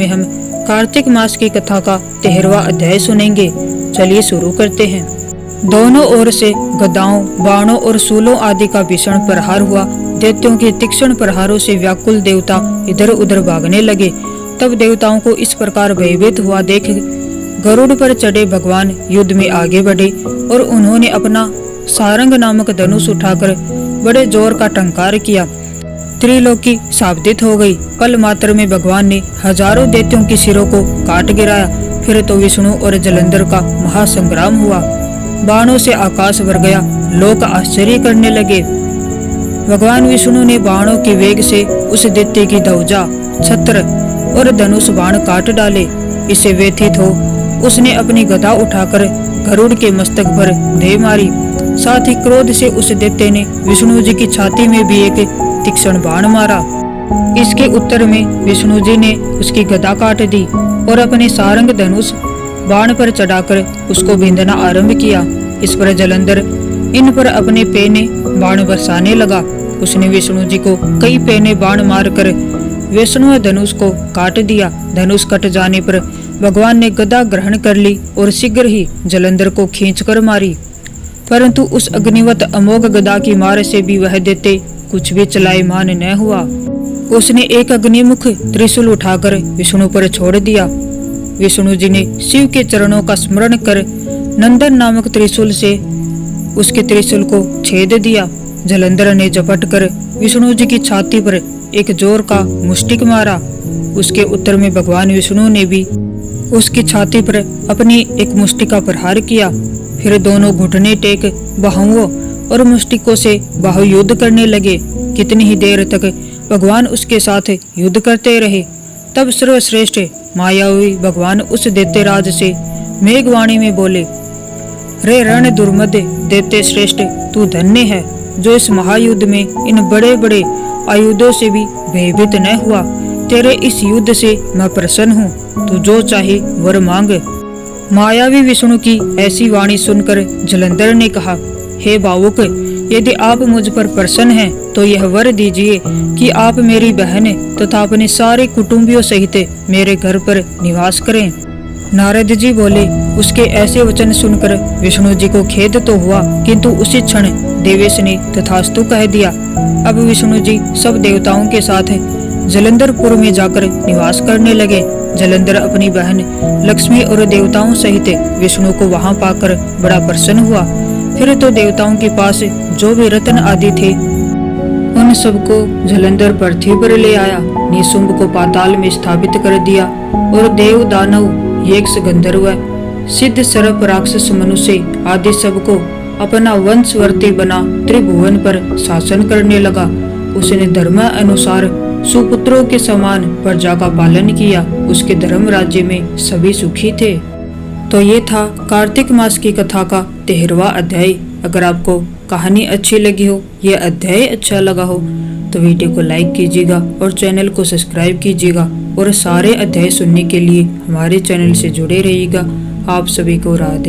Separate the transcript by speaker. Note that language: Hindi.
Speaker 1: में हम कार्तिक मास की कथा का 13वां अध्याय सुनेंगे। चलिए शुरू करते हैं। दोनों ओर से गदाओं, बाणों और शूलों आदि का भीषण प्रहार हुआ। दैत्यों के तीक्ष्ण प्रहारों से व्याकुल देवता इधर उधर भागने लगे। तब देवताओं को इस प्रकार भयभीत हुआ देख गरुड़ पर चढ़े भगवान युद्ध में आगे बढ़े और उन्होंने अपना सारंग नामक धनुष उठाकर बड़े जोर का टंकार किया। त्रिलोकी शाब्दित हो गई। पल मात्र में भगवान ने हजारों दैत्यों की सिरों को काट गिराया। फिर तो विष्णु और जलंधर का महासंग्राम हुआ। बाणों से आकाश भर गया। लोग आश्चर्य करने लगे। भगवान विष्णु ने बाणों के वेग से उस दैत्य की ध्वजा, छत्र और धनुष बाण काट डाले। इससे व्यथित हो उसने अपनी गदा उठाकर गरुड़ के मस्तक पर दे मारी। साथ ही क्रोध से उस दैत्य ने विष्णु जी की छाती में भी एक तीक्ष्ण बाण मारा। इसके उत्तर में विष्णु जी ने उसकी गदा काट दी और अपने सारंग धनुष बाण पर चढ़ाकर उसको बिंदना आरंभ किया। इस पर जलंधर इन पर अपने पेने बाण बरसाने लगा। उसने विष्णु जी को कई पेने बाण मारकर विष्णु धनुष को काट दिया। धनुष कट जाने पर भगवान ने गदा ग्रहण कर ली और शीघ्र ही जलंधर को खींचकर मारी। परंतु उस अग्निवत अमोघ गदा की मार से भी वह दैत्य कुछ भी चलायमान न हुआ। उसने एक अग्निमुख त्रिशूल उठाकर विष्णु पर छोड़ दिया। विष्णु जी ने शिव के चरणों का स्मरण कर नंदन नामक त्रिशूल से उसके त्रिशूल को छेद दिया। जलंधर ने झपट कर विष्णु जी की छाती पर एक जोर का मुष्टिक मारा। उसके उत्तर में भगवान विष्णु ने भी उसकी छाती पर अपनी एक मुष्टिक का प्रहार किया। फिर दोनों घुटने टेक बाहुओं और मुष्टिकों से बाहु युद्ध करने लगे। कितनी ही देर तक भगवान उसके साथ युद्ध करते रहे। तब सर्वश्रेष्ठ मायावी भगवान उस दैत्यराज से मेघवाणी में बोले, रे रण दुर्मद दैत्य श्रेष्ठ, तू धन्य है जो इस महायुद्ध में इन बड़े बड़े आयुधों से भी भयभीत न हुआ। तेरे इस युद्ध से मैं प्रसन्न हूँ। तू जो चाहे वर मांग। मायावी विष्णु की ऐसी वाणी सुनकर जलंधर ने कहा, हे भावुक, यदि आप मुझ पर प्रसन्न हैं तो यह वर दीजिए कि आप मेरी बहन तथा अपने सारे कुटुंबियों सहित मेरे घर पर निवास करें। नारद जी बोले, उसके ऐसे वचन सुनकर विष्णु जी को खेद तो हुआ, किंतु उसी क्षण देवेश ने तथास्तु कह दिया। अब विष्णु जी सब देवताओं के साथ जलंधरपुर में जाकर निवास करने लगे। जलंधर अपनी बहन लक्ष्मी और देवताओं सहित विष्णु को वहां पाकर बड़ा प्रसन्न हुआ। फिर तो देवताओं के पास जो भी रत्न आदि थे उन सबको जलंधर पृथ्वी पर ले आया। निशुंभ को पाताल में स्थापित कर दिया और देव, दानव, यक्ष, गंधर्व, सिद्ध, सर्प, राक्षस, मनुष्य आदि सबको अपना वंशवर्ती बना त्रिभुवन पर शासन करने लगा। उसने धर्म अनुसार सुपुत्रों के समान प्रजा का पालन किया। उसके धर्म राज्य में सभी सुखी थे। तो ये था कार्तिक मास की कथा का 13वां अध्याय। अगर आपको कहानी अच्छी लगी हो, ये अध्याय अच्छा लगा हो तो वीडियो को लाइक कीजिएगा और चैनल को सब्सक्राइब कीजिएगा और सारे अध्याय सुनने के लिए हमारे चैनल से जुड़े रहिएगा। आप सभी को राधे।